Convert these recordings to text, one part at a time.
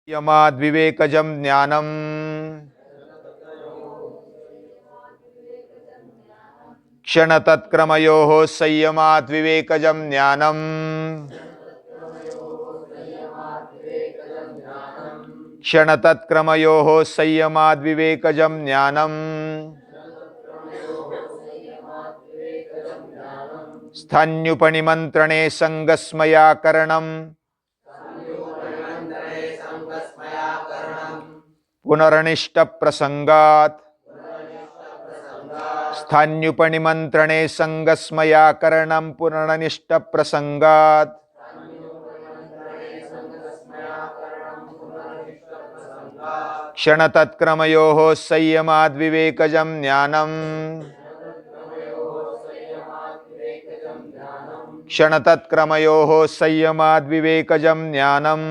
यमाद्विवेकजं ज्ञानम् क्षणतत्क्रमयोः संयमाद्विवेकजं ज्ञानम् क्षणतत्क्रमयोः संयमाद्विवेकजं ज्ञानम् स्थान्युपनिमन्त्रणे संगस्मयाकरणम् पुनरनिष्टप्रसंगात् स्थान्युपनिमन्त्रणे संगस्मयाकरणं पुनरनिष्टप्रसंगात् क्षणतत्क्रमयोः संयमाद्विवेकजं ज्ञानम् क्षणतत्क्रमयोः संयमाद्विवेकजं ज्ञानम्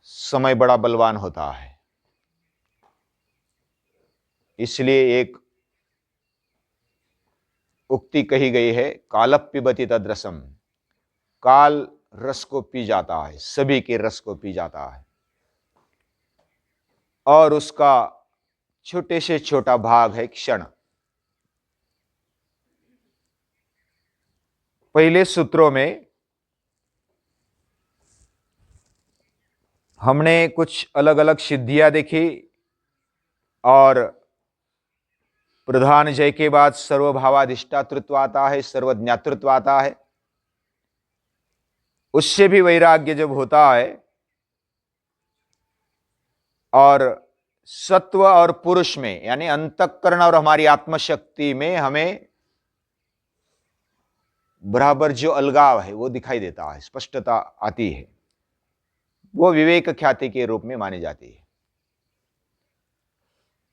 समय बड़ा बलवान होता है, इसलिए एक उक्ति कही गई है, कालपिबति तद्रसम। काल रस को पी जाता है, सभी के रस को पी जाता है, और उसका छोटे से छोटा भाग है क्षण। पहले सूत्रों में हमने कुछ अलग अलग सिद्धियां देखी, और प्रधान जय के बाद सर्वभावाधिष्ठातृत्व आता है, सर्वज्ञातृत्व आता है। उससे भी वैराग्य जब होता है, और सत्व और पुरुष में यानी अंतःकरण और हमारी आत्मशक्ति में हमें बराबर जो अलगाव है वो दिखाई देता है, स्पष्टता आती है, वो विवेक ख्याति के रूप में मानी जाती है।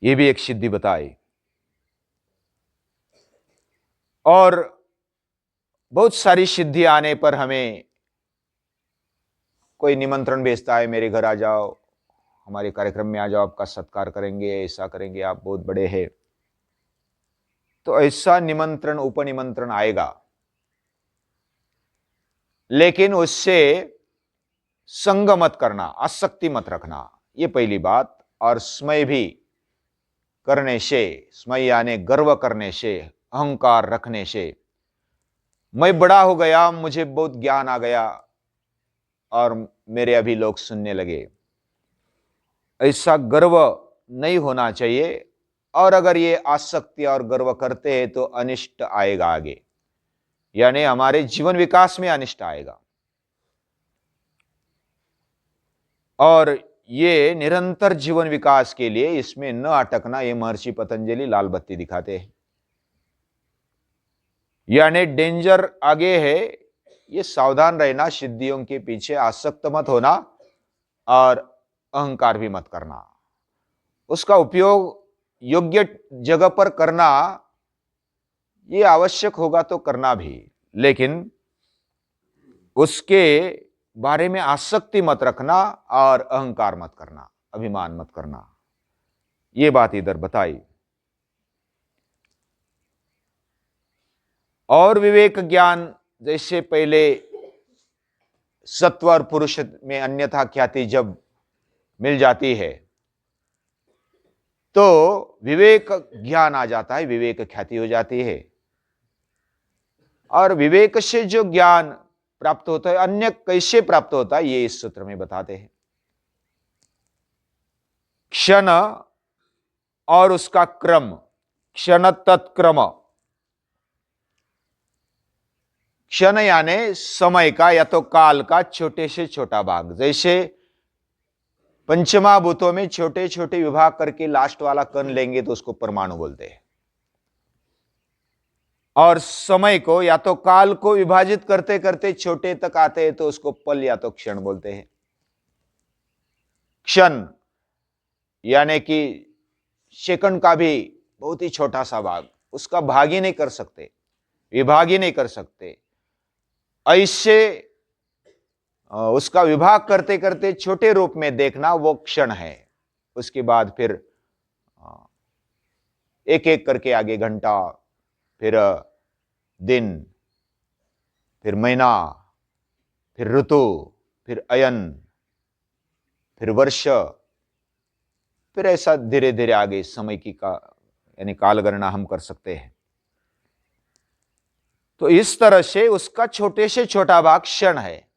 ये भी एक सिद्धि बताई। और बहुत सारी सिद्धि आने पर हमें कोई निमंत्रण भेजता है, मेरे घर आ जाओ, हमारे कार्यक्रम में आ जाओ, आपका सत्कार करेंगे, ऐसा करेंगे, आप बहुत बड़े हैं। तो ऐसा निमंत्रण उपनिमंत्रण आएगा, लेकिन उससे संग मत करना, आसक्ति मत रखना, ये पहली बात। और स्मय भी करने से, स्मय यानी गर्व करने से, अहंकार रखने से, मैं बड़ा हो गया, मुझे बहुत ज्ञान आ गया और मेरे अभी लोग सुनने लगे, ऐसा गर्व नहीं होना चाहिए। और अगर ये आसक्ति और गर्व करते हैं तो अनिष्ट आएगा आगे, यानी हमारे जीवन विकास में अनिष्ट आएगा। और ये निरंतर जीवन विकास के लिए इसमें न अटकना, ये महर्षि पतंजलि लाल बत्ती दिखाते हैं। यानी डेंजर आगे है, ये सावधान रहना, सिद्धियों के पीछे आसक्त मत होना और अहंकार भी मत करना। उसका उपयोग योग्य जगह पर करना, ये आवश्यक होगा तो करना भी, लेकिन उसके बारे में आसक्ति मत रखना और अहंकार मत करना, अभिमान मत करना। ये बात इधर बताई। और विवेक ज्ञान, जैसे पहले सत्व और पुरुष में अन्यथा ख्याति जब मिल जाती है तो विवेक ज्ञान आ जाता है, विवेक ख्याति हो जाती है। और विवेक से जो ज्ञान प्राप्त होता है, अन्य कैसे प्राप्त होता है, ये इस सूत्र में बताते हैं। क्षण और उसका क्रम, क्षण तत्क्रम। क्षण यानी समय का या तो काल का छोटे से छोटा भाग। जैसे पंचमहाभूतों में छोटे छोटे विभाग करके लास्ट वाला कण लेंगे तो उसको परमाणु बोलते हैं। और समय को या तो काल को विभाजित करते करते छोटे तक आते हैं तो उसको पल या तो क्षण बोलते हैं। क्षण यानी कि सेकंड का भी बहुत ही छोटा सा भाग, उसका भाग ही नहीं कर सकते, विभाग ही नहीं कर सकते। ऐसे उसका विभाग करते करते छोटे रूप में देखना, वो क्षण है। उसके बाद फिर एक एक करके आगे घंटा, फिर दिन, फिर महीना, फिर ऋतु, फिर अयन, फिर वर्ष, फिर ऐसा धीरे धीरे आगे समय की यानी काल गणना हम कर सकते हैं। तो इस तरह से उसका छोटे से छोटा भाग क्षण है,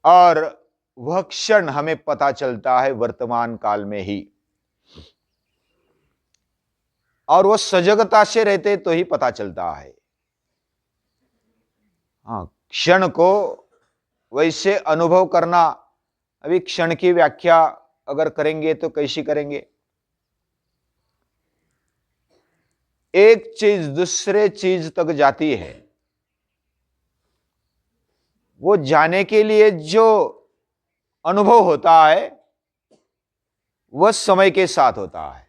और वह क्षण हमें पता चलता है वर्तमान काल में ही, और वह सजगता से रहते तो ही पता चलता है। हाँ, क्षण को वैसे अनुभव करना, अभी क्षण की व्याख्या अगर करेंगे तो कैसी करेंगे? एक चीज दूसरे चीज तक जाती है, वो जाने के लिए जो अनुभव होता है वह समय के साथ होता है।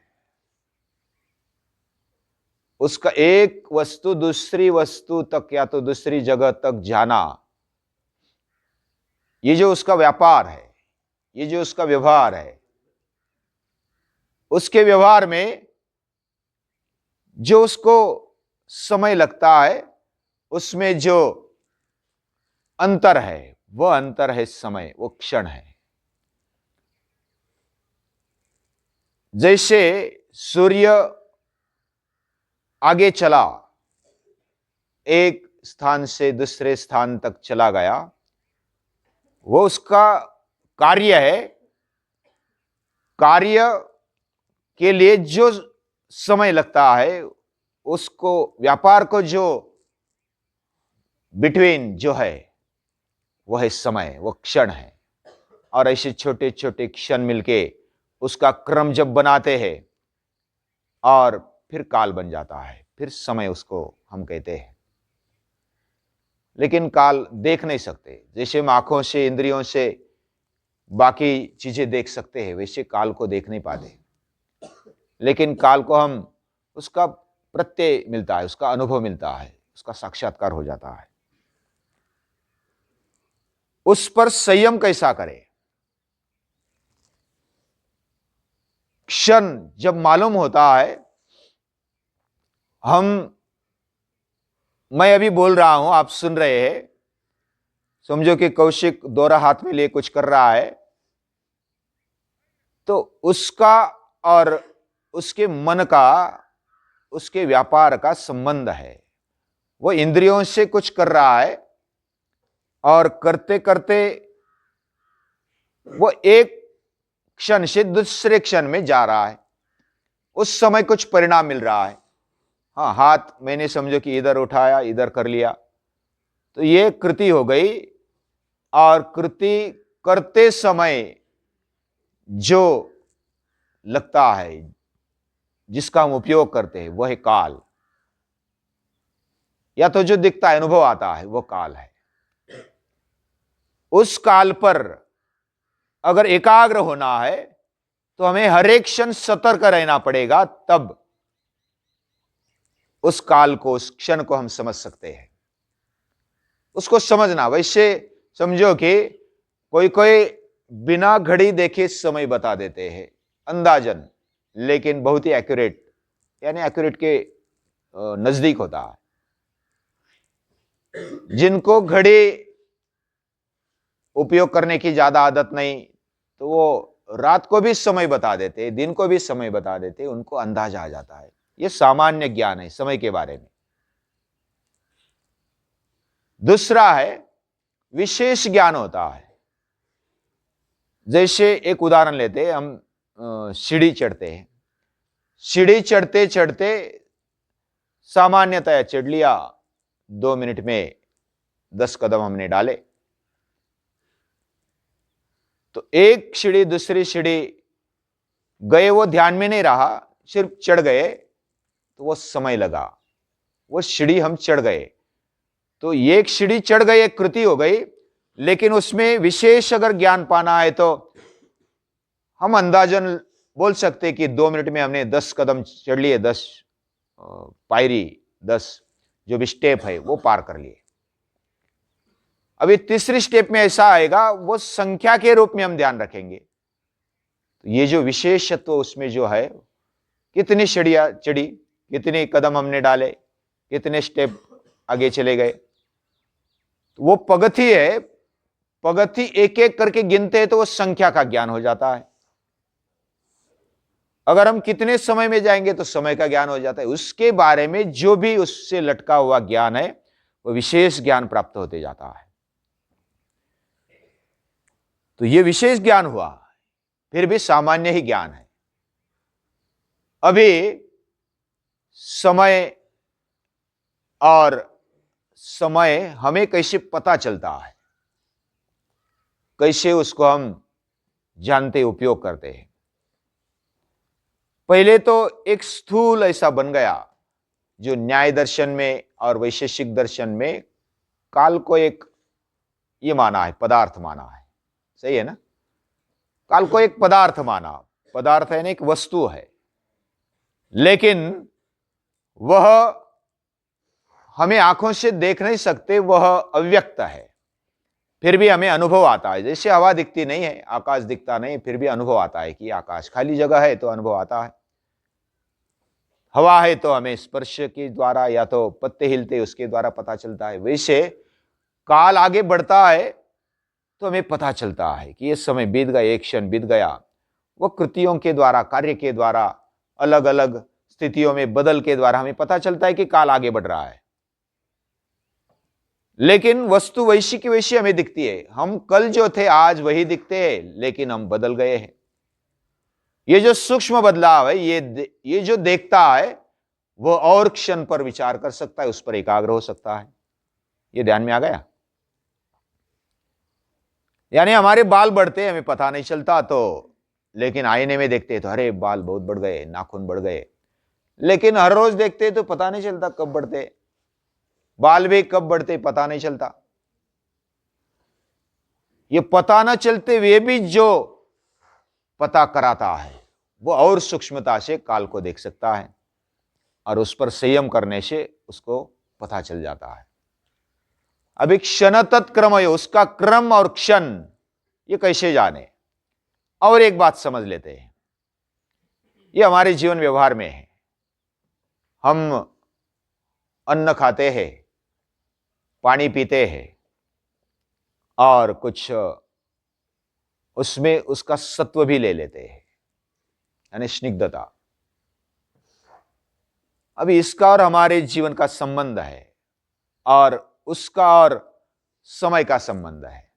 उसका एक वस्तु दूसरी वस्तु तक या तो दूसरी जगह तक जाना, ये जो उसका व्यापार है, ये जो उसका व्यवहार है, उसके व्यवहार में जो उसको समय लगता है, उसमें जो अंतर है वह अंतर है समय, वो क्षण है। जैसे सूर्य आगे चला, एक स्थान से दूसरे स्थान तक चला गया, वो उसका कार्य है। कार्य के लिए जो समय लगता है, उसको व्यापार को जो बिटवीन जो है वह है समय, वह क्षण है। और ऐसे छोटे छोटे क्षण मिलके उसका क्रम जब बनाते हैं और फिर काल बन जाता है, फिर समय उसको हम कहते हैं। लेकिन काल देख नहीं सकते। जैसे हम आंखों से, इंद्रियों से बाकी चीजें देख सकते हैं, वैसे काल को देख नहीं पाते। लेकिन काल को हम उसका प्रत्यय मिलता है, उसका अनुभव मिलता है, उसका साक्षात्कार हो जाता है। उस पर संयम कैसा करें? क्षण जब मालूम होता है, मैं अभी बोल रहा हूं, आप सुन रहे हैं, समझो कि कौशिक दोहरा हाथ में लिए कुछ कर रहा है, तो उसका और उसके मन का, उसके व्यापार का संबंध है। वो इंद्रियों से कुछ कर रहा है और करते करते वो एक क्षण से दूसरे क्षण में जा रहा है, उस समय कुछ परिणाम मिल रहा है। हाँ, हाथ मैंने समझो कि इधर उठाया, इधर कर लिया, तो ये कृति हो गई। और कृति करते समय जो लगता है, जिसका हम उपयोग करते हैं, वह है काल, या तो जो दिखता है, अनुभव आता है, वह काल है। उस काल पर अगर एकाग्र होना है तो हमें हर एक क्षण सतर्क रहना पड़ेगा, तब उस काल को, उस क्षण को हम समझ सकते हैं। उसको समझना, वैसे समझो कि कोई कोई बिना घड़ी देखे समय बता देते हैं अंदाजन, लेकिन बहुत ही एक्यूरेट, यानी एक्यूरेट के नजदीक होता है। जिनको घड़ी उपयोग करने की ज्यादा आदत नहीं, तो वो रात को भी समय बता देते, दिन को भी समय बता देते, उनको अंदाजा आ जाता है। ये सामान्य ज्ञान है समय के बारे में। दूसरा है विशेष ज्ञान होता है। जैसे एक उदाहरण लेते हैं, हम सीढ़ी चढ़ते हैं, सीढ़ी चढ़ते चढ़ते सामान्यतः चढ़ लिया, 2 मिनट में 10 कदम हमने डाले, तो एक सीढ़ी दूसरी सीढ़ी गए, वो ध्यान में नहीं रहा, सिर्फ चढ़ गए, तो वो समय लगा, वो सीढ़ी हम चढ़ गए। तो एक सीढ़ी चढ़ गई, एक कृति हो गई, लेकिन उसमें विशेष अगर ज्ञान पाना है तो हम अंदाजन बोल सकते कि 2 मिनट में हमने 10 कदम चढ़ लिए, 10 पायरी, 10 जो भी स्टेप है वो पार कर लिए। अभी तीसरी स्टेप में ऐसा आएगा, वो संख्या के रूप में हम ध्यान रखेंगे। तो ये जो विशेषत्व उसमें जो है, कितनी सीढ़ियां चढ़ी, कितने कदम हमने डाले, कितने स्टेप आगे चले गए, तो वो पगथी है, पगथी एक एक करके गिनते हैं तो वो संख्या का ज्ञान हो जाता है। अगर हम कितने समय में जाएंगे तो समय का ज्ञान हो जाता है। उसके बारे में जो भी उससे लटका हुआ ज्ञान है वो विशेष ज्ञान प्राप्त होते जाता है। तो ये विशेष ज्ञान हुआ, फिर भी सामान्य ही ज्ञान है। अभी समय और समय हमें कैसे पता चलता है, कैसे उसको हम जानते उपयोग करते हैं। पहले तो एक स्थूल ऐसा बन गया जो न्याय दर्शन में और वैशेषिक दर्शन में काल को एक ये माना है, पदार्थ माना है। सही है ना? काल को एक पदार्थ माना, पदार्थ है ना, एक वस्तु है, लेकिन वह हमें आंखों से देख नहीं सकते, वह अव्यक्त है। फिर भी हमें अनुभव आता है। जैसे हवा दिखती नहीं है, आकाश दिखता नहीं, फिर भी अनुभव आता है कि आकाश, खाली जगह है तो अनुभव आता है। हवा है तो हमें स्पर्श के द्वारा या तो पत्ते हिलते उसके द्वारा पता चलता है। वैसे काल आगे बढ़ता है तो हमें पता चलता है कि ये समय बीत गया, एक क्षण बीत गया। वो कृतियों के द्वारा, कार्य के द्वारा, अलग अलग स्थितियों में बदल के द्वारा हमें पता चलता है कि काल आगे बढ़ रहा है। लेकिन वस्तु वैसी की वैसी हमें दिखती है। हम कल जो थे आज वही दिखते हैं, लेकिन हम बदल गए हैं। ये जो सूक्ष्म बदलाव है, ये जो देखता है वो और क्षण पर विचार कर सकता है, उस पर एकाग्र हो सकता है। ये ध्यान में आ गया? यानी हमारे बाल बढ़ते हमें पता नहीं चलता, तो लेकिन आईने में देखते तो अरे बाल बहुत बढ़ गए, नाखून बढ़ गए। लेकिन हर रोज देखते तो पता नहीं चलता कब बढ़ते, बाल भी कब बढ़ते पता नहीं चलता। ये पता न चलते हुए भी जो पता कराता है वो और सूक्ष्मता से काल को देख सकता है, और उस पर संयम करने से उसको पता चल जाता है। अभी क्षण तत्क्रम है, उसका क्रम और क्षण ये कैसे जाने। और एक बात समझ लेते हैं, ये हमारे जीवन व्यवहार में है। हम अन्न खाते हैं, पानी पीते हैं, और कुछ उसमें उसका सत्व भी ले लेते हैं, यानी स्निग्धता। अभी इसका और हमारे जीवन का संबंध है, और उसका और समय का संबंध है,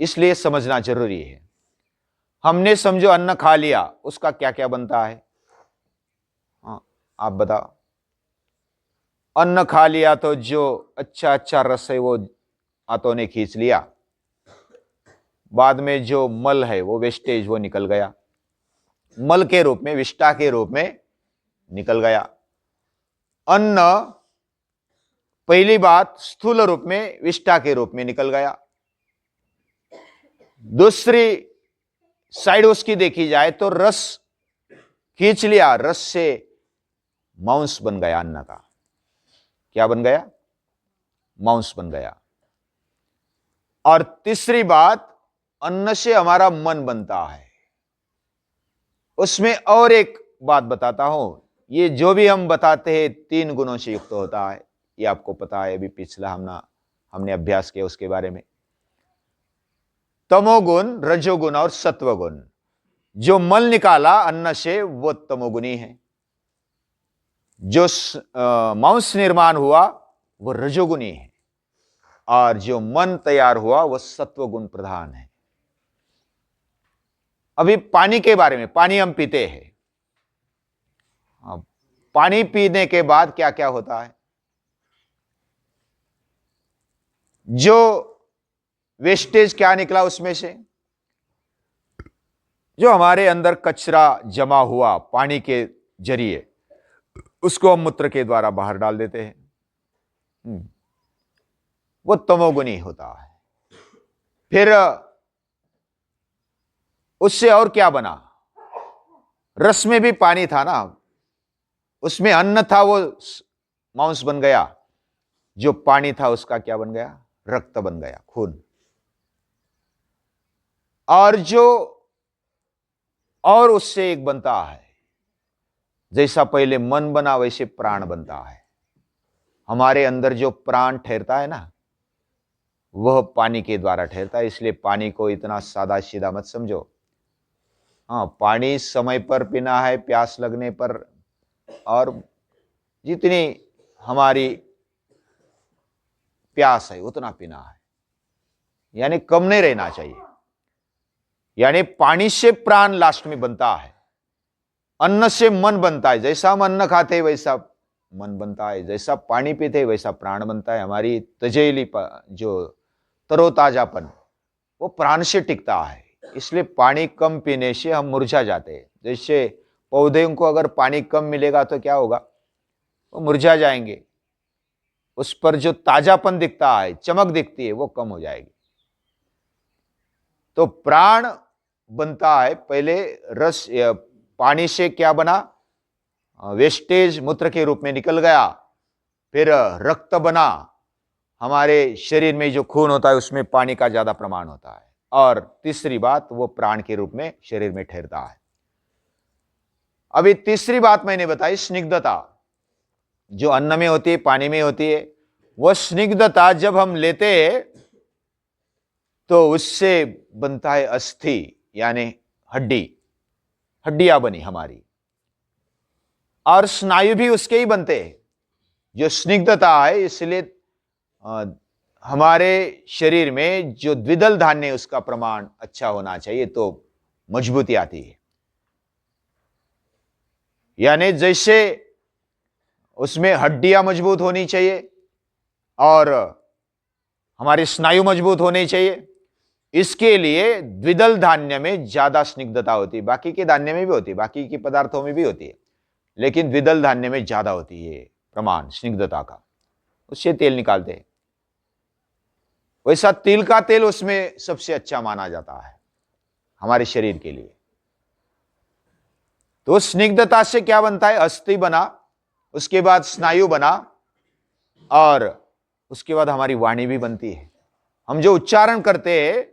इसलिए समझना जरूरी है। हमने समझो अन्न खा लिया, उसका क्या क्या बनता है? हाँ, आप बताओ। अन्न खा लिया तो जो अच्छा अच्छा रस है वो हाथों ने खींच लिया, बाद में जो मल है वो वेस्टेज वो निकल गया, मल के रूप में, विष्टा के रूप में निकल गया। अन्न पहली बात स्थूल रूप में विष्टा के रूप में निकल गया। दूसरी साइड उसकी देखी जाए तो रस खींच लिया, रस से मांस बन गया अन्न का। क्या बन गया? मांस बन गया। और तीसरी बात, अन्न से हमारा मन बनता है। उसमें और एक बात बताता हूं, ये जो भी हम बताते हैं 3 गुणों से युक्त होता है, ये आपको पता है, अभी पिछला हमने अभ्यास किया उसके बारे में। तमोगुण, रजोगुण और सत्वगुण। जो मल निकाला अन्न से वो तमोगुणी है, जो मांस निर्माण हुआ वो रजोगुणी है, और जो मन तैयार हुआ वो सत्वगुण प्रधान है। अभी पानी के बारे में, पानी हम पीते हैं, पानी पीने के बाद क्या क्या होता है? जो वेस्टेज क्या निकला उसमें से, जो हमारे अंदर कचरा जमा हुआ पानी के जरिए, उसको हम मूत्र के द्वारा बाहर डाल देते हैं, वो तमोगुणी होता है। फिर उससे और क्या बना? रस में भी पानी था ना, उसमें अन्न था, वो मांस बन गया। जो पानी था उसका क्या बन गया? रक्त बन गया, खून। और उससे एक बनता है, जैसा पहले मन बना वैसे प्राण बनता है। हमारे अंदर जो प्राण ठहरता है ना, वह पानी के द्वारा ठहरता है। इसलिए पानी को इतना सादा सीधा मत समझो। हाँ, पानी समय पर पीना है, प्यास लगने पर, और जितनी हमारी प्यास है उतना पीना है, यानी कम नहीं रहना चाहिए। यानी पानी से प्राण लास्ट में बनता है, अन्न से मन बनता है। जैसा हम अन्न खाते हैं वैसा मन बनता है, जैसा पानी पीते हैं वैसा प्राण बनता है। हमारी तजेली जो तरोताजापन वो प्राण से टिकता है। इसलिए पानी कम पीने से हम मुरझा जाते हैं। जैसे पौधे को अगर पानी कम मिलेगा तो क्या होगा, वो मुरझा जाएंगे, उस पर जो ताजापन दिखता है, चमक दिखती है, वो कम हो जाएगी। तो प्राण बनता है पहले रस, पानी से क्या बना, वेस्टेज मूत्र के रूप में निकल गया, फिर रक्त बना, हमारे शरीर में जो खून होता है उसमें पानी का ज्यादा प्रमाण होता है, और तीसरी बात वो प्राण के रूप में शरीर में ठहरता है। अभी तीसरी बात मैंने बताई, स्निग्धता जो अन्न में होती है, पानी में होती है। वह स्निग्धता जब हम लेते हैं तो उससे बनता है अस्थि, यानी हड्डी, हड्डियां बनी हमारी, और स्नायु भी उसके ही बनते हैं। जो स्निग्धता है, इसलिए हमारे शरीर में जो द्विदल धान्य उसका प्रमाण अच्छा होना चाहिए, तो मजबूती आती है। यानी जैसे उसमें हड्डियां मजबूत होनी चाहिए और हमारे स्नायु मजबूत होने चाहिए, इसके लिए द्विदल धान्य में ज्यादा स्निग्धता होती है। बाकी के धान्य में भी होती है, बाकी के पदार्थों में भी होती है, लेकिन द्विदल धान्य में ज्यादा होती है प्रमाण स्निग्धता का। उससे तेल निकालते हैं, वैसा तिल का तेल उसमें सबसे अच्छा माना जाता है हमारे शरीर के लिए। तो स्निग्धता से क्या बनता है, अस्थि बना, उसके बाद स्नायु बना, और उसके बाद हमारी वाणी भी बनती है। हम जो उच्चारण करते हैं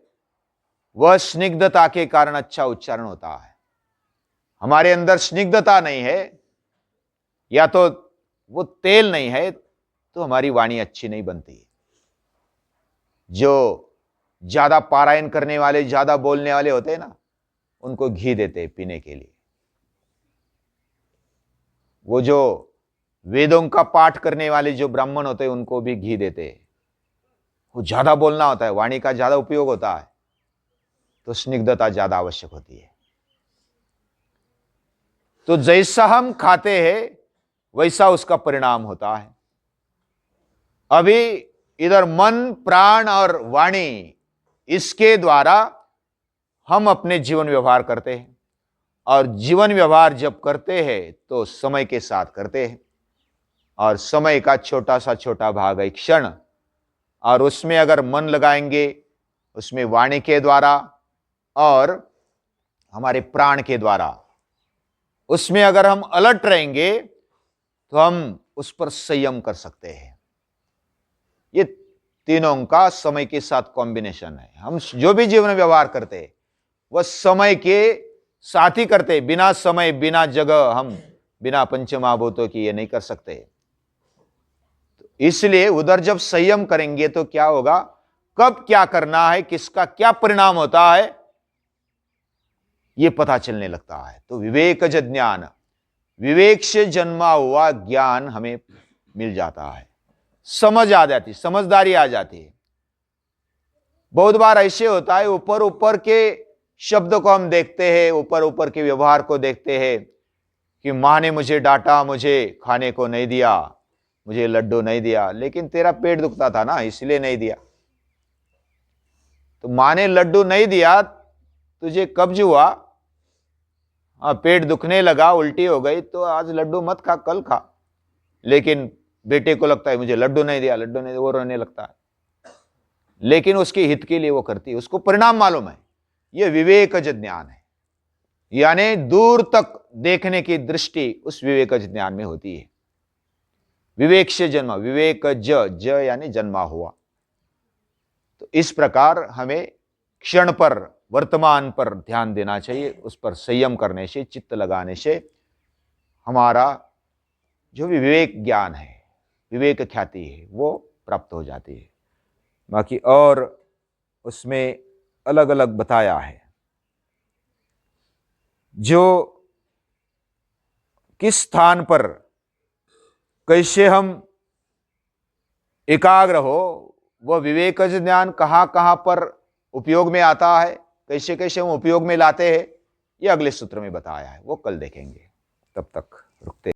वह स्निग्धता के कारण अच्छा उच्चारण होता है। हमारे अंदर स्निग्धता नहीं है, या तो वो तेल नहीं है, तो हमारी वाणी अच्छी नहीं बनती। जो ज्यादा पारायण करने वाले, ज्यादा बोलने वाले होते हैं ना, उनको घी देते हैं पीने के लिए। वो जो वेदों का पाठ करने वाले जो ब्राह्मण होते हैं उनको भी घी देते हैं। वो ज्यादा बोलना होता है, वाणी का ज्यादा उपयोग होता है, तो स्निग्धता ज्यादा आवश्यक होती है। तो जैसा हम खाते हैं वैसा उसका परिणाम होता है। अभी इधर मन, प्राण और वाणी, इसके द्वारा हम अपने जीवन व्यवहार करते हैं, और जीवन व्यवहार जब करते हैं तो समय के साथ करते हैं, और समय का छोटा सा छोटा भाग है क्षण, और उसमें अगर मन लगाएंगे, उसमें वाणी के द्वारा और हमारे प्राण के द्वारा, उसमें अगर हम अलर्ट रहेंगे तो हम उस पर संयम कर सकते हैं। ये तीनों का समय के साथ कॉम्बिनेशन है। हम जो भी जीवन व्यवहार करते हैं वह समय के साथ ही करते हैं। बिना समय, बिना जगह, हम बिना पंचमहाभूतों की ये नहीं कर सकते। तो इसलिए उधर जब संयम करेंगे तो क्या होगा, कब क्या करना है, किसका क्या परिणाम होता है, ये पता चलने लगता है। तो विवेकज ज्ञान, विवेक से जन्मा हुआ ज्ञान हमें मिल जाता है, समझ आ जाती, समझदारी आ जाती है। बहुत बार ऐसे होता है, ऊपर ऊपर के शब्द को हम देखते हैं, ऊपर ऊपर के व्यवहार को देखते हैं कि मां ने मुझे डांटा, मुझे खाने को नहीं दिया, मुझे लड्डू नहीं दिया, लेकिन तेरा पेट दुखता था ना, इसलिए नहीं दिया। तो मां ने लड्डू नहीं दिया, तुझे कब्ज हुआ, पेट दुखने लगा, उल्टी हो गई, तो आज लड्डू मत खा, कल खा। लेकिन बेटे को लगता है मुझे लड्डू नहीं दिया, लड्डू नहीं दिया, वो रोने लगता है, लेकिन उसके हित के लिए वो करती है, उसको परिणाम मालूम है। यह विवेकज ज्ञान है, यानी दूर तक देखने की दृष्टि उस विवेकज ज्ञान में होती है। विवेक से जन्मा, विवेकज, ज यानी जन्मा हुआ। तो इस प्रकार हमें क्षण पर, वर्तमान पर ध्यान देना चाहिए। उस पर संयम करने से, चित्त लगाने से हमारा जो भी विवेक ज्ञान है, विवेक ख्याति है, वो प्राप्त हो जाती है। बाकी और उसमें अलग अलग बताया है। जो किस स्थान पर कैसे हम एकाग्र हो, वह विवेकज ज्ञान कहाँ कहाँ पर उपयोग में आता है, कैसे कैसे हम उपयोग में लाते हैं, ये अगले सूत्र में बताया है, वो कल देखेंगे। तब तक रुकते